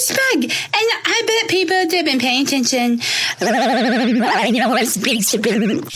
this bug, and I bet people that have been paying attention. Shut the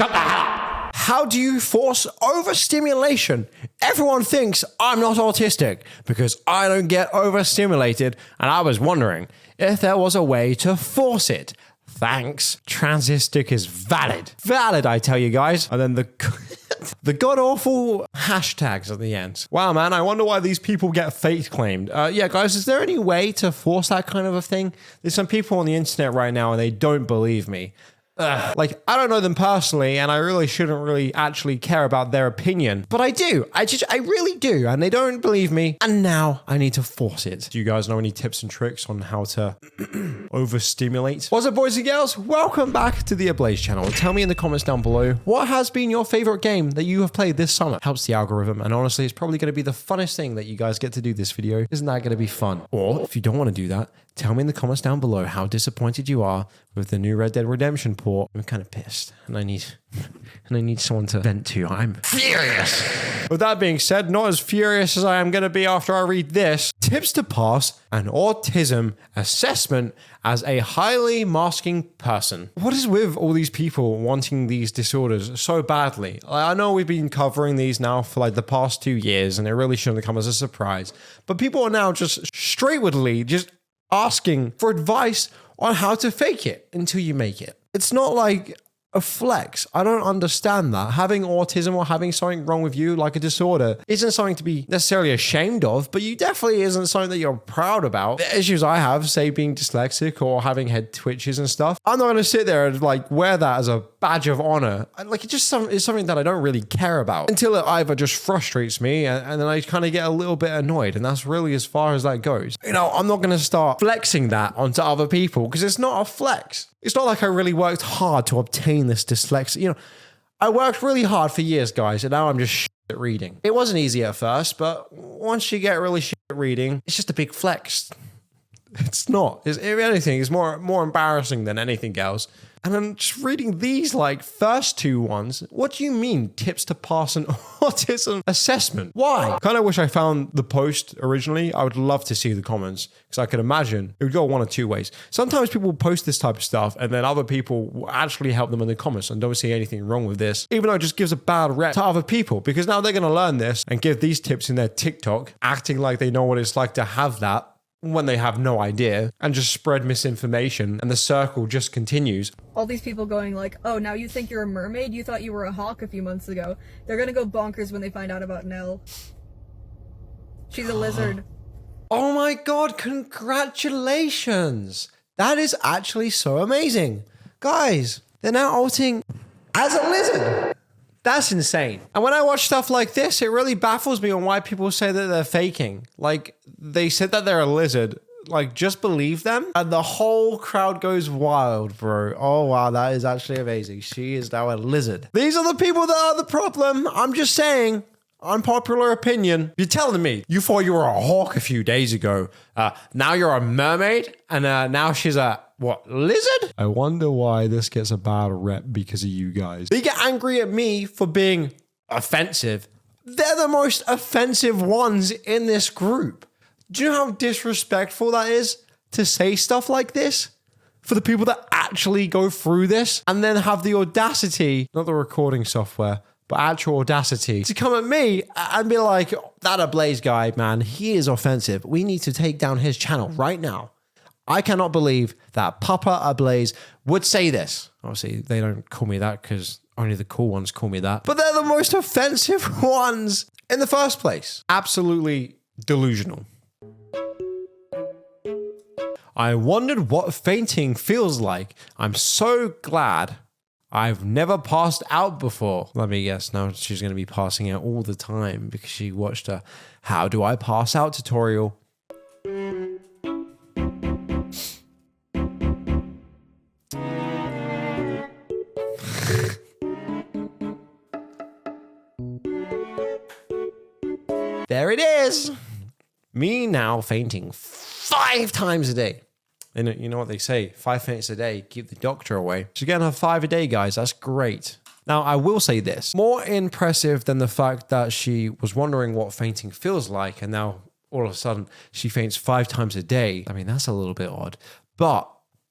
hell up! How do you force overstimulation? Everyone thinks I'm not autistic because I don't get overstimulated, and I was wondering if there was a way to force it. Thanks. Transistic is valid. Valid, I tell you guys. And then the god-awful hashtags at the end. Wow, man, I wonder why these people get fake claimed. Yeah, guys, is there any way to force that kind of a thing? There's some people on the internet right now and they don't believe me. Like, I don't know them personally, and I really shouldn't really actually care about their opinion, but I do. I really do, and they don't believe me, and now I need to force it. Do you guys know any tips and tricks on how to overstimulate? What's up, boys and girls? Welcome back to the Ablaze channel. Tell me in the comments down below, what has been your favorite game that you have played this summer? Helps the algorithm, and honestly, it's probably going to be the funnest thing that you guys get to do this video. Isn't that going to be fun? Or, if you don't want to do that, tell me in the comments down below how disappointed you are with the new Red Dead Redemption port. I'm kind of pissed, and I need someone to vent to. I'm furious. With that being said, not as furious as I am going to be after I read this. Tips to pass an autism assessment as a highly masking person. What is with all these people wanting these disorders so badly? I know we've been covering these now for like the past 2 years, and it really shouldn't come as a surprise. But people are now just straightwardly just asking for advice on how to fake it until you make it. It's not like a flex. I don't understand that. Having autism or having something wrong with you, like a disorder, isn't something to be necessarily ashamed of, but you definitely isn't something that you're proud about. The issues I have, say being dyslexic or having head twitches and stuff, I'm not going to sit there and like wear that as a badge of honor. Like, it just is something that I don't really care about until it either just frustrates me and then I kind of get a little bit annoyed, and that's really as far as that goes. You know, I'm not going to start flexing that onto other people because it's not a flex. It's not like I really worked hard to obtain this dyslexia. You know, I worked really hard for years, guys, and now I'm just shit at reading. It wasn't easy at first, but once you get really shit at reading, it's just a big flex. It's not. If anything, it's more embarrassing than anything else. And I'm just reading these like first two ones. What do you mean tips to pass an autism assessment? Why? Kind of wish I found the post originally. I would love to see the comments because I could imagine it would go one of two ways. Sometimes people post this type of stuff and then other people will actually help them in the comments and don't see anything wrong with this, even though it just gives a bad rep to other people because now they're going to learn this and give these tips in their TikTok, acting like they know what it's like to have that when they have no idea, and just spread misinformation, and the circle just continues. All these people going like, oh, now you think you're a mermaid? You thought you were a hawk a few months ago. They're gonna go bonkers when they find out about Nell. She's a lizard. Oh my god, congratulations! That is actually so amazing. Guys, they're now altering as a lizard. That's insane. And when I watch stuff like this, it really baffles me on why people say that they're faking. Like, they said that they're a lizard. Like, just believe them. And the whole crowd goes wild, bro. Oh, wow, that is actually amazing. She is now a lizard. These are the people that are the problem. I'm just saying. Unpopular opinion. You're telling me you thought you were a hawk a few days ago. Now you're a mermaid, and now she's a, what, lizard? I wonder why this gets a bad rep because of you guys. They get angry at me for being offensive. They're the most offensive ones in this group. Do you know how disrespectful that is to say stuff like this? For the people that actually go through this and then have the audacity, not the recording software, but actual audacity to come at me and be like, that Ablaze guy, man, he is offensive. We need to take down his channel right now. I cannot believe that Papa Ablaze would say this. Obviously, they don't call me that because only the cool ones call me that. But they're the most offensive ones in the first place. Absolutely delusional. I wondered what fainting feels like. I'm so glad I've never passed out before. Let me guess, now she's going to be passing out all the time because she watched a How Do I Pass Out tutorial. There it is. Me now fainting 5 times a day. And you know what they say, 5 faints a day, keep the doctor away. She's getting her 5 a day, guys. That's great. Now, I will say this. More impressive than the fact that she was wondering what fainting feels like and now all of a sudden she faints 5 times a day. I mean, that's a little bit odd. But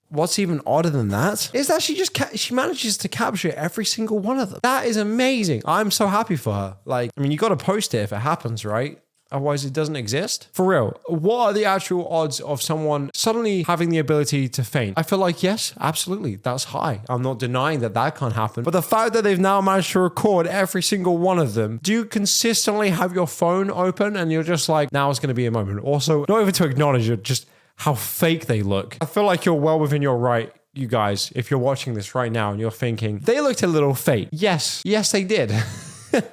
what's even odder than that is that she manages to capture every single one of them. That is amazing. I'm so happy for her. Like, I mean, you got to post it if it happens, right? Otherwise, it doesn't exist. For real, what are the actual odds of someone suddenly having the ability to faint? I feel like, yes, absolutely, that's high. I'm not denying that that can't happen. But the fact that they've now managed to record every single one of them, do you consistently have your phone open and you're just like, now it's going to be a moment? Also, not even to acknowledge it, just how fake they look. I feel like you're well within your right, you guys, if you're watching this right now and you're thinking, they looked a little fake. Yes, they did.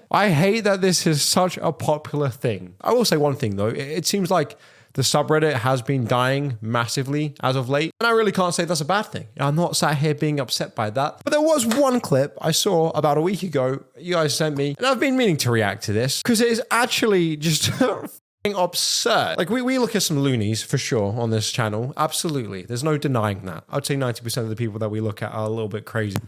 I hate that this is such a popular thing. I will say one thing though, it seems like the subreddit has been dying massively as of late, and I really can't say that's a bad thing. I'm not sat here being upset by that. But there was one clip I saw about a week ago, you guys sent me, and I've been meaning to react to this because it is actually just absurd. Like we look at some loonies for sure on this channel. Absolutely. There's no denying that. I'd say 90% of the people that we look at are a little bit crazy.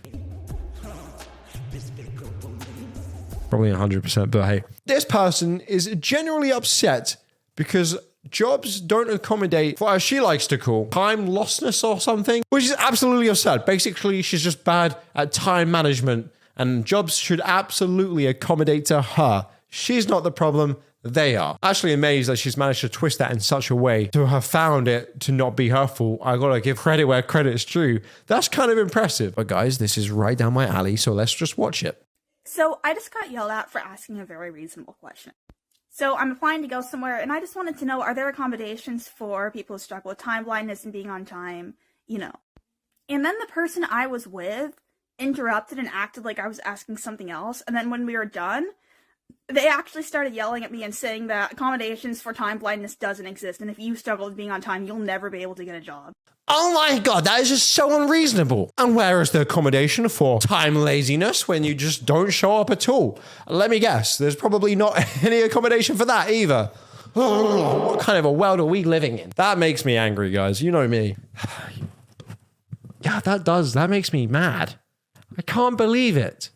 Probably 100%, but hey. This person is generally upset because jobs don't accommodate for, as she likes to call, time lostness or something, which is absolutely absurd. Basically, she's just bad at time management and jobs should absolutely accommodate to her. She's not the problem, they are. Actually amazed that she's managed to twist that in such a way to have found it to not be her fault. I gotta give credit where credit is due. That's kind of impressive. But guys, this is right down my alley, so let's just watch it. So I just got yelled at for asking a very reasonable question. So I'm applying to go somewhere, and I just wanted to know, are there accommodations for people who struggle with time blindness and being on time, you know? And then the person I was with interrupted and acted like I was asking something else, and then when we were done, they actually started yelling at me and saying that accommodations for time blindness doesn't exist, and if you struggle with being on time, you'll never be able to get a job. Oh my God, that is just so unreasonable. And where is the accommodation for time laziness when you just don't show up at all? Let me guess, there's probably not any accommodation for that either. Oh, what kind of a world are we living in? That makes me angry, guys. You know me. Yeah, that makes me mad. I can't believe it.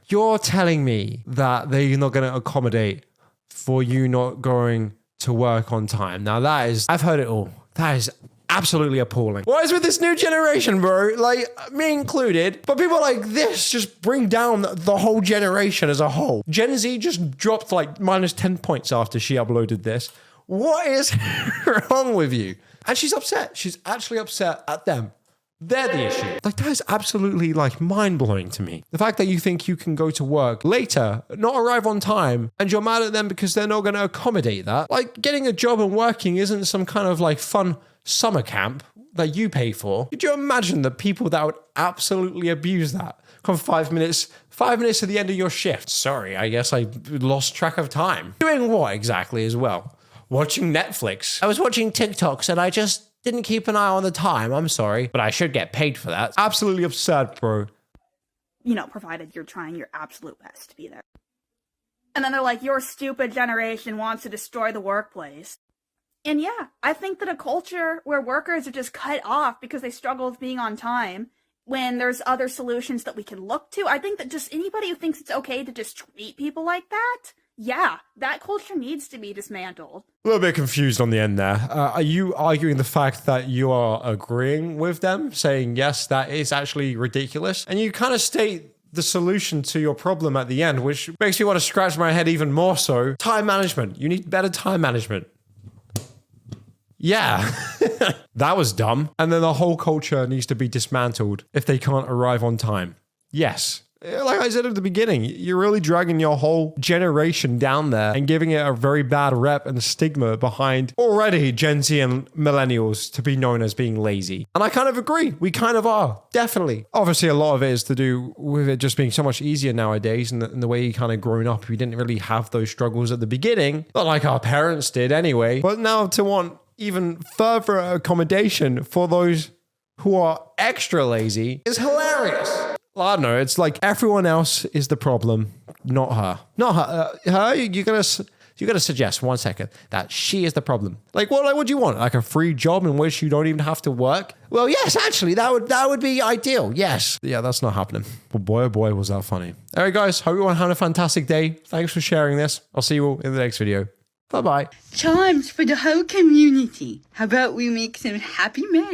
You're telling me that they're not going to accommodate for you not going to work on time. Now that is, I've heard it all. That is absolutely appalling. What is with this new generation, bro? Like, me included, but people like this just bring down the whole generation as a whole. Gen Z just dropped like minus 10 points after she uploaded this. What is wrong with you? And she's upset. She's actually upset at them. They're the issue. Like, that is absolutely like mind-blowing to me. The fact that you think you can go to work later, not arrive on time, and you're mad at them because they're not going to accommodate that. Like, getting a job and working isn't some kind of like fun summer camp that you pay for. Could you imagine the people that would absolutely abuse that? Come 5 minutes to the end of your shift. Sorry, I guess I lost track of time. Doing what exactly as well? Watching Netflix. I was watching TikToks and I just didn't keep an eye on the time. I'm sorry, but I should get paid for that. Absolutely absurd, bro. You know, provided you're trying your absolute best to be there. And then they're like, your stupid generation wants to destroy the workplace. And yeah, I think that a culture where workers are just cut off because they struggle with being on time, when there's other solutions that we can look to, I think that just anybody who thinks it's okay to just treat people like that, yeah, that culture needs to be dismantled. A little bit confused on the end there. Are you arguing the fact that you are agreeing with them, saying, yes, that is actually ridiculous? And you kind of state the solution to your problem at the end, which makes me want to scratch my head even more so. Time management. You need better time management. Yeah, that was dumb. And then the whole culture needs to be dismantled if they can't arrive on time. Yes. Like I said at the beginning, you're really dragging your whole generation down there and giving it a very bad rep and stigma behind already Gen Z and millennials to be known as being lazy. And I kind of agree. We kind of are. Definitely. Obviously, a lot of it is to do with it just being so much easier nowadays and the way you kind of grown up. We didn't really have those struggles at the beginning. Not like our parents did anyway. But now to want even further accommodation for those who are extra lazy is hilarious. I don't know. It's like everyone else is the problem, not her. Not her. Her. You're gonna suggest 1 second that she is the problem. Like what do you want? Like a free job in which you don't even have to work? Well, yes, actually, that would be ideal. Yes. Yeah, that's not happening. But boy, oh boy, was that funny. All right, guys. Hope everyone had a fantastic day. Thanks for sharing this. I'll see you all in the next video. Bye-bye. Charms for the whole community. How about we make some happy magic?